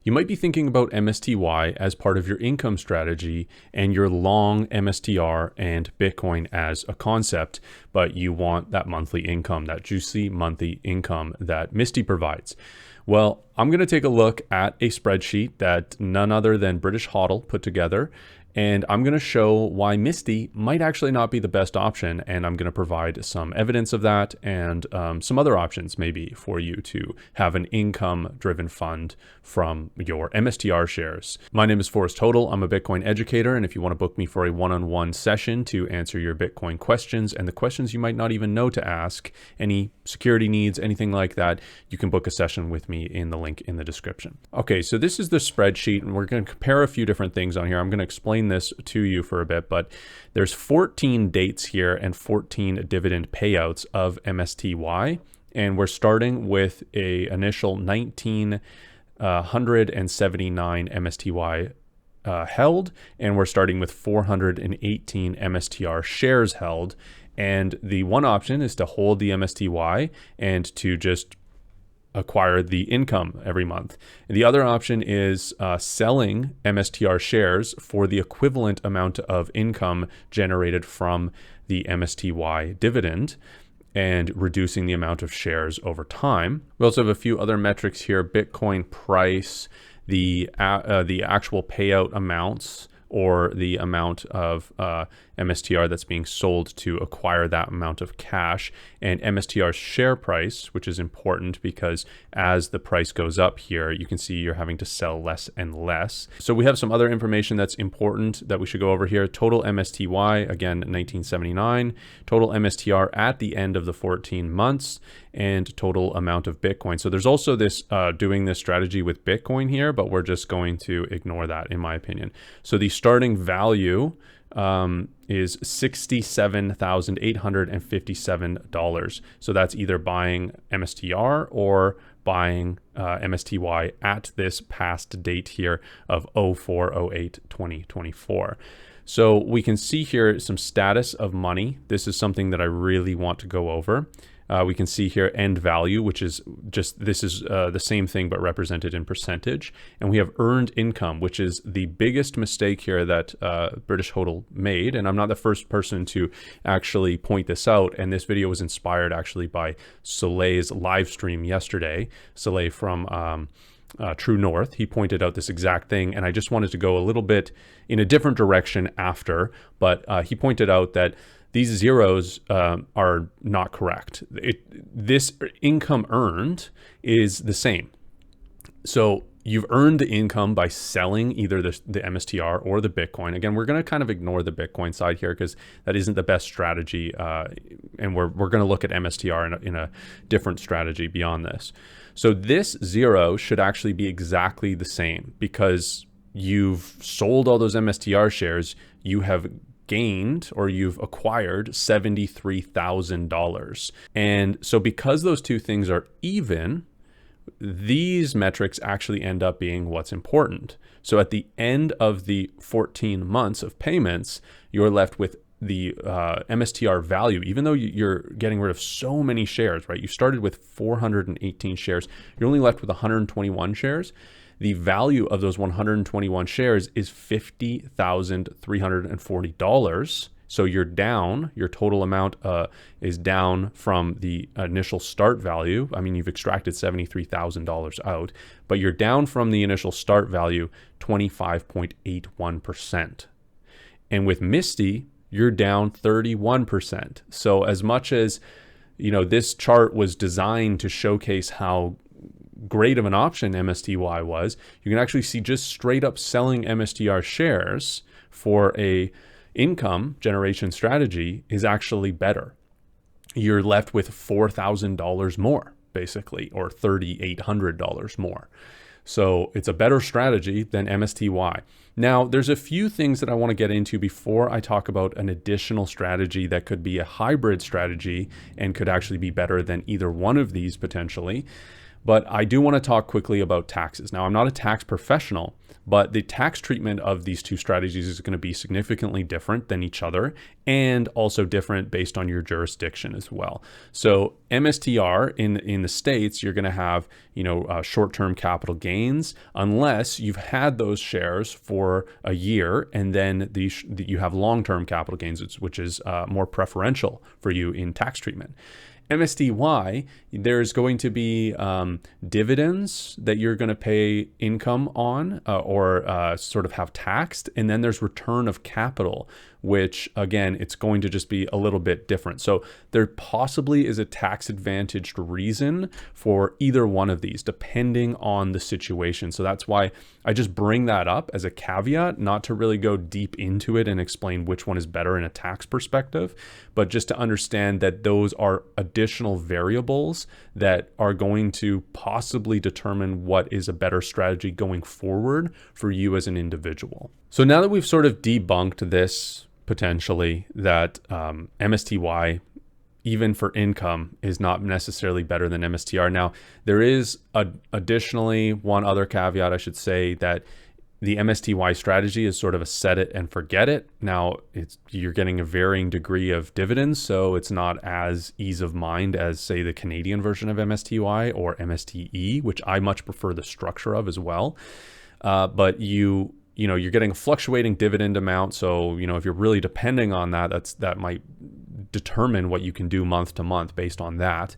You might be thinking about MSTY as part of your income strategy and you're long MSTR and Bitcoin as a concept, but you want that monthly income, that juicy monthly income that MSTY provides. Well, I'm going to take a look at a spreadsheet that none other than BritishHODL put together, and I'm going to show why MSTY might actually not be the best option, and I'm going to provide some evidence of that and some other options maybe for you to have an income-driven fund from your MSTR shares. My name is BritishHODL. I'm a Bitcoin educator, and if you want to book me for a one-on-one session to answer your Bitcoin questions and the questions you might not even know to ask, any security needs, anything like that, you can book a session with me in the link in the description. Okay, so this is the spreadsheet, and we're going to compare a few different things on here. I'm going to explain this to you for a bit, but there's 14 dates here and 14 dividend payouts of MSTY, and we're starting with a initial 1,979 MSTY held, and we're starting with 418 MSTR shares held. And the one option is to hold the MSTY and to just acquire the income every month. And the other option is selling MSTR shares for the equivalent amount of income generated from the MSTY dividend and reducing the amount of shares over time. We also have a few other metrics here: Bitcoin price, the actual payout amounts, or the amount of MSTR that's being sold to acquire that amount of cash, and MSTR's share price, which is important because as the price goes up here, you can see you're having to sell less and less. So we have some other information that's important that we should go over here. Total MSTY, again, 1979, total MSTR at the end of the 14 months, and total amount of Bitcoin. So there's also this doing this strategy with Bitcoin here, but we're just going to ignore that in my opinion. So the starting value is $67,857. So that's either buying MSTR or buying MSTY at this past date here of 04/08/2024. So we can see here some status of money. This is something that I really want to go over. We can see here end value, which is just, this is the same thing but represented in percentage. And we have earned income, which is the biggest mistake here that BritishHODL made. And I'm not the first person to actually point this out. And this video was inspired actually by Soleil's live stream yesterday. Soleil from True North, he pointed out this exact thing, and I just wanted to go a little bit in a different direction after, but he pointed out that these zeros are not correct. This income earned is the same. So you've earned the income by selling either the MSTR or the Bitcoin. Again, we're going to kind of ignore the Bitcoin side here because that isn't the best strategy, and we're going to look at MSTR in a different strategy beyond this. So this zero should actually be exactly the same because you've sold all those MSTR shares, you have gained or you've acquired $73,000. And so because those two things are even, these metrics actually end up being what's important. So at the end of the 14 months of payments, you're left with the MSTR value, even though you're getting rid of so many shares, right? You started with 418 shares. You're only left with 121 shares. The value of those 121 shares is $50,340. So you're down, your total amount is down from the initial start value. I mean, you've extracted $73,000 out, but you're down from the initial start value 25.81%. And with MSTY, you're down 31%. So as much as, you know, this chart was designed to showcase how great of an option MSTY was, you can actually see just straight up selling MSTR shares for a income generation strategy is actually better. You're left with $4,000 more basically, or $3,800 more. So it's a better strategy than MSTY. Now, there's a few things that I want to get into before I talk about an additional strategy that could be a hybrid strategy and could actually be better than either one of these potentially. But I do want to talk quickly about taxes. Now, I'm not a tax professional, but the tax treatment of these two strategies is going to be significantly different than each other, and also different based on your jurisdiction as well. So MSTR in the States, you're going to have, short-term capital gains unless you've had those shares for a year, and then you have long-term capital gains, which is more preferential for you in tax treatment. MSTY, there's going to be dividends that you're going to pay income on or sort of have taxed. And then there's return of capital, which again, it's going to just be a little bit different. So there possibly is a tax advantaged reason for either one of these, depending on the situation. So that's why I just bring that up as a caveat, not to really go deep into it and explain which one is better in a tax perspective, but just to understand that those are additional variables that are going to possibly determine what is a better strategy going forward for you as an individual. So now that we've sort of debunked this potentially, that MSTY, even for income, is not necessarily better than MSTR. Now, there is additionally one other caveat, I should say, that the MSTY strategy is sort of a set it and forget it. Now, you're getting a varying degree of dividends, so it's not as ease of mind as, say, the Canadian version of MSTY or MSTE, which I much prefer the structure of as well. But you're getting a fluctuating dividend amount. So, if you're really depending on that, that might determine what you can do month to month based on that.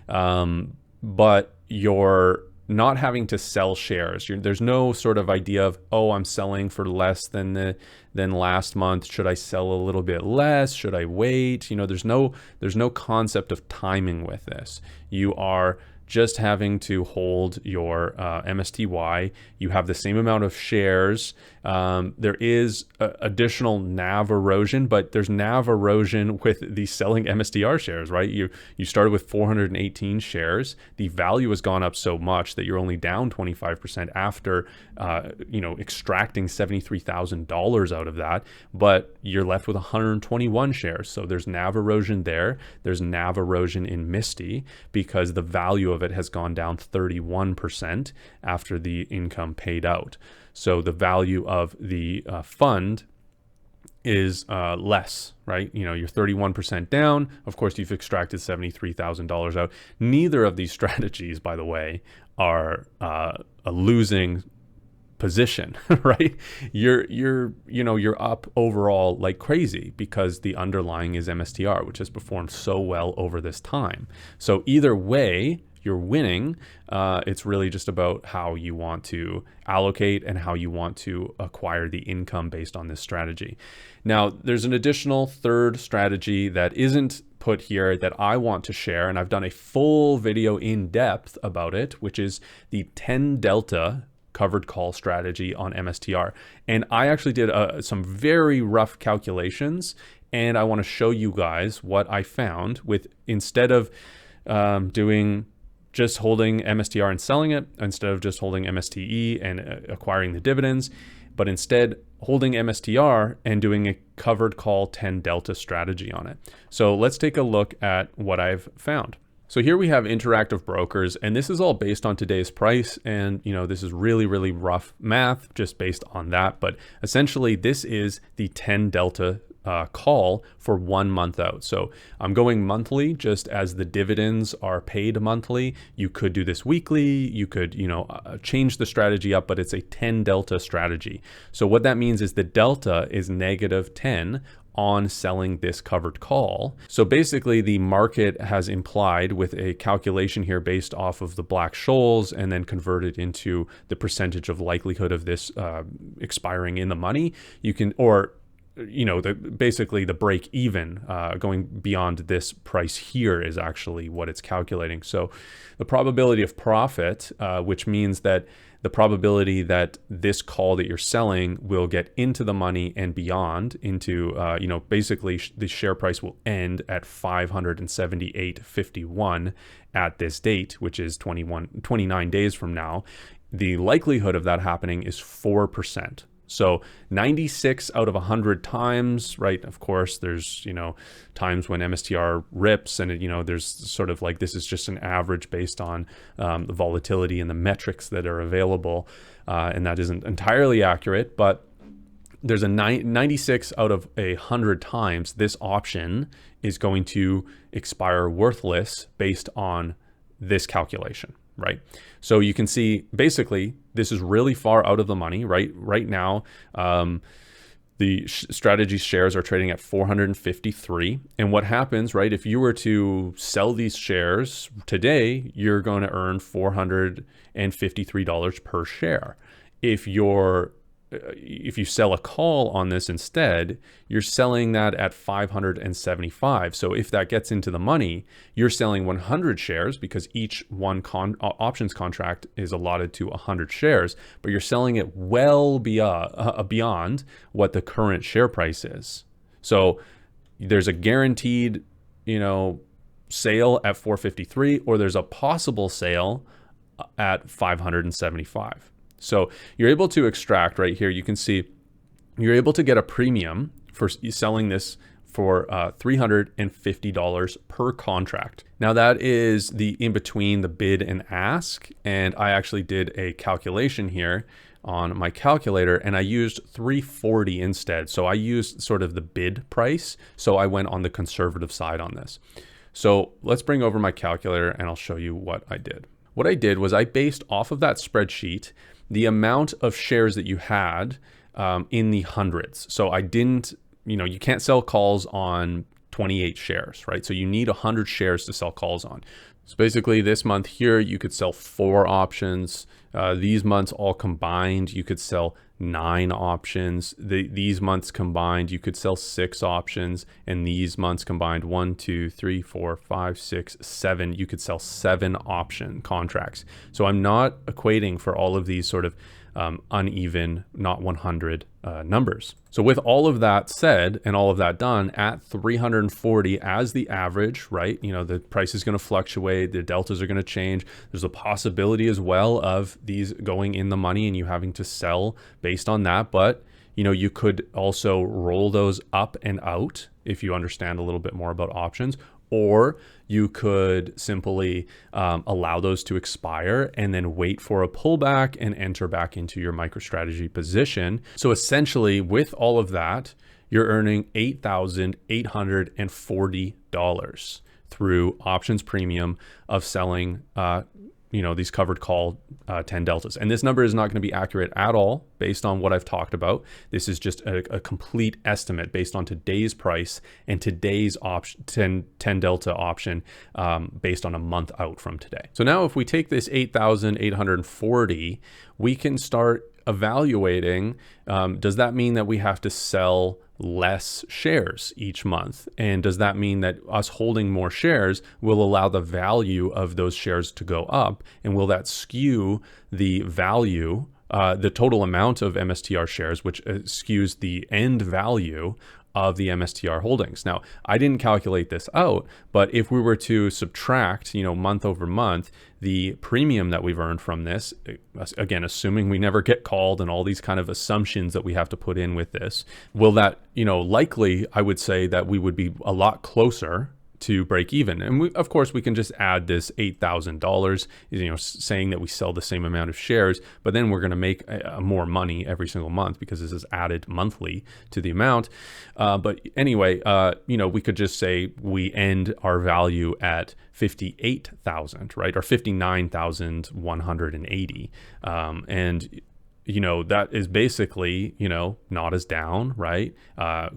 But you're not having to sell shares. There's no sort of idea of, oh, I'm selling for less than last month. Should I sell a little bit less? Should I wait? There's no concept of timing with this. You are just having to hold your MSTY. You have the same amount of shares. There is additional NAV erosion, but there's NAV erosion with the selling MSTR shares, right? You started with 418 shares. The value has gone up so much that you're only down 25% after, extracting $73,000 out of that, but you're left with 121 shares. So there's NAV erosion there. There's NAV erosion in MSTY because the value of it has gone down 31% after the income paid out. So the value of the fund is less, right? You're 31% down. Of course, you've extracted $73,000 out. Neither of these strategies, by the way, are a losing position, right? You're up overall like crazy because the underlying is MSTR, which has performed so well over this time. So either way, you're winning. It's really just about how you want to allocate and how you want to acquire the income based on this strategy. Now, there's an additional third strategy that isn't put here that I want to share, and I've done a full video in depth about it, which is the 10 delta covered call strategy on MSTR. And I actually did some very rough calculations, and I want to show you guys what I found with, instead of doing just holding MSTR and selling it, instead of just holding MSTE and acquiring the dividends, but instead holding MSTR and doing a covered call 10 delta strategy on it. So let's take a look at what I've found. So here we have interactive brokers, and this is all based on today's price. And this is really, really rough math just based on that. But essentially this is the 10 delta call for 1 month out. So I'm going monthly just as the dividends are paid monthly. You could do this weekly. You could, change the strategy up, but it's a 10 delta strategy. So what that means is the delta is -10 on selling this covered call. So basically the market has implied with a calculation here based off of the Black-Scholes and then converted into the percentage of likelihood of this expiring in the money. You can, or basically the break even going beyond this price here is actually what it's calculating. So the probability of profit, which means that the probability that this call that you're selling will get into the money and beyond into, basically the share price will end at 578.51 at this date, which is 29 days from now. The likelihood of that happening is 4%. So 96 out of 100 times, right? Of course, there's, times when MSTR rips and, there's sort of like, this is just an average based on the volatility and the metrics that are available. And that isn't entirely accurate, but there's a 96 out of 100 times this option is going to expire worthless based on this calculation, right? So you can see basically this is really far out of the money, right? Right now, the strategy shares are trading at 453. And what happens, right? If you were to sell these shares today, you're going to earn $453 per share. If you sell a call on this instead, you're selling that at 575. So if that gets into the money, you're selling 100 shares because each one options contract is allotted to 100 shares, but you're selling it well beyond what the current share price is. So there's a guaranteed, sale at 453, or there's a possible sale at 575. So you're able to extract right here. You can see you're able to get a premium for selling this for $350 per contract. Now that is the in between the bid and ask. And I actually did a calculation here on my calculator and I used 340 instead. So I used sort of the bid price. So I went on the conservative side on this. So let's bring over my calculator and I'll show you what I did. What I did was I based off of that spreadsheet the amount of shares that you had in the hundreds. So I didn't, you can't sell calls on 28 shares, right? So you need 100 shares to sell calls on. So basically this month here, you could sell 4 options. These months all combined, you could sell 9 options. These months combined, you could sell 6 options. And these months combined, 1, 2, 3, 4, 5, 6, 7, you could sell 7 option contracts. So I'm not equating for all of these sort of uneven, not 100 numbers. So with all of that said and all of that done at 340 as the average, right? The price is going to fluctuate, the deltas are going to change. There's a possibility as well of these going in the money and you having to sell based on that. But, you could also roll those up and out if you understand a little bit more about options. Or you could simply allow those to expire and then wait for a pullback and enter back into your MicroStrategy position. So essentially with all of that, you're earning $8,840 through options premium of selling these covered call 10 deltas. And this number is not going to be accurate at all based on what I've talked about. This is just a complete estimate based on today's price and today's option 10 delta option based on a month out from today. So now if we take this 8,840, we can start evaluating, does that mean that we have to sell less shares each month? And does that mean that us holding more shares will allow the value of those shares to go up? And will that skew the value, the total amount of MSTR shares, which skews the end value of the MSTR holdings? Now, I didn't calculate this out, but if we were to subtract, month over month, the premium that we've earned from this, again, assuming we never get called and all these kind of assumptions that we have to put in with this, will that, likely, I would say that we would be a lot closer to break even. And of course, we can just add this $8,000, saying that we sell the same amount of shares, but then we're going to make more money every single month because this is added monthly to the amount. But anyway, we could just say we end our value at 58,000, right? Or 59,180. And that is basically, not as down, right?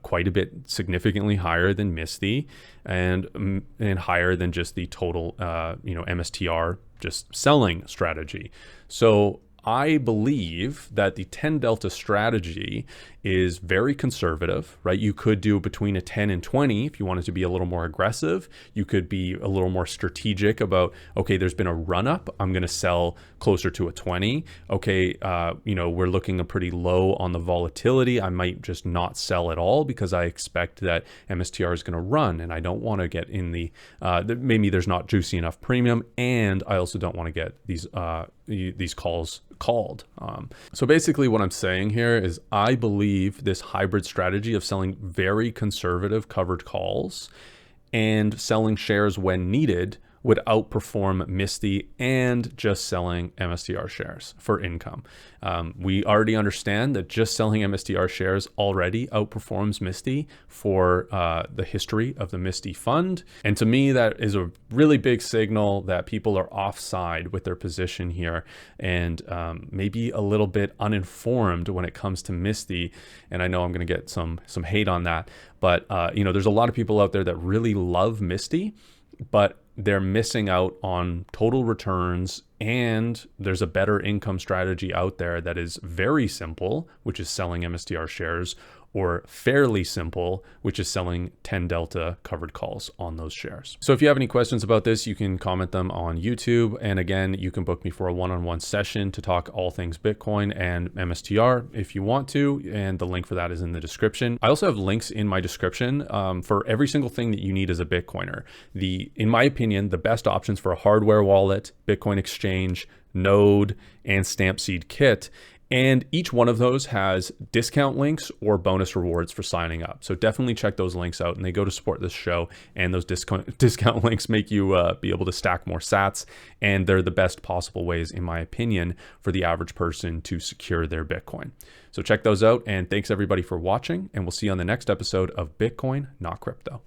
Quite a bit significantly higher than MSTY and higher than just the total, MSTR just selling strategy. So I believe that the 10 delta strategy is very conservative, right? You could do between a 10 and 20 if you wanted to be a little more aggressive. You could be a little more strategic about, okay, there's been a run up, I'm going to sell closer to a 20. Okay, we're looking pretty low on the volatility. I might just not sell at all because I expect that MSTR is going to run and I don't want to get in the, maybe there's not juicy enough premium, and I also don't want to get these these calls called. So basically what I'm saying here is I believe this hybrid strategy of selling very conservative covered calls and selling shares when needed would outperform MSTY and just selling MSTR shares for income. We already understand that just selling MSTR shares already outperforms MSTY for the history of the MSTY fund. And to me, that is a really big signal that people are offside with their position here and maybe a little bit uninformed when it comes to MSTY. And I know I'm going to get some hate on that, but there's a lot of people out there that really love MSTY, but they're missing out on total returns, and there's a better income strategy out there that is very simple, which is selling MSTR shares, or fairly simple, which is selling 10 delta covered calls on those shares. So if you have any questions about this, you can comment them on YouTube. And again, you can book me for a one-on-one session to talk all things Bitcoin and MSTR if you want to. And the link for that is in the description. I also have links in my description for every single thing that you need as a Bitcoiner. In my opinion, the best options for a hardware wallet, Bitcoin exchange, node, and Stampseed kit. And each one of those has discount links or bonus rewards for signing up. So definitely check those links out, and they go to support this show. And those discount links make you be able to stack more sats. And they're the best possible ways, in my opinion, for the average person to secure their Bitcoin. So check those out. And thanks everybody for watching. And we'll see you on the next episode of Bitcoin, Not Crypto.